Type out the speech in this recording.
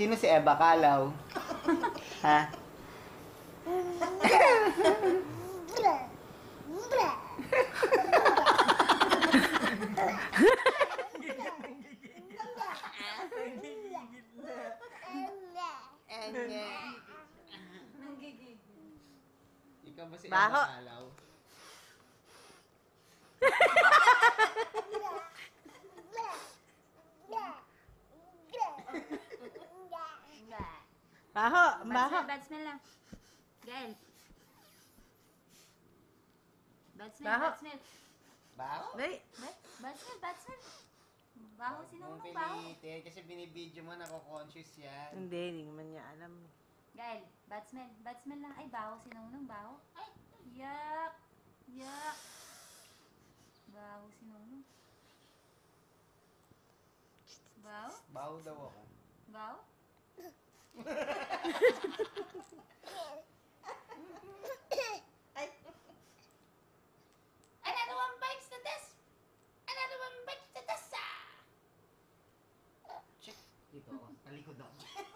Sino si Eva Calaw? Ha? Ikaw ba si Baho. Eva Calaw? Baho, baho. Bad smell lang. Gael. Bad smell, Baho. bad smell. Baho? Wait. Bad smell, bad smell. Baho Huwag sinunong, mong baho. pilitin kasi binibidyo mo, nako-conscious yan. Hindi naman niya alam. Gael, bad smell. Bad smell lang. Ay, baho sinunong, baho. Ay, yak. Yak. Baho sinunong. Baho? Baho daw ako. Baho? Another one bites the dust. Another one bites the dust. Check. Dito ako. Talikod ako.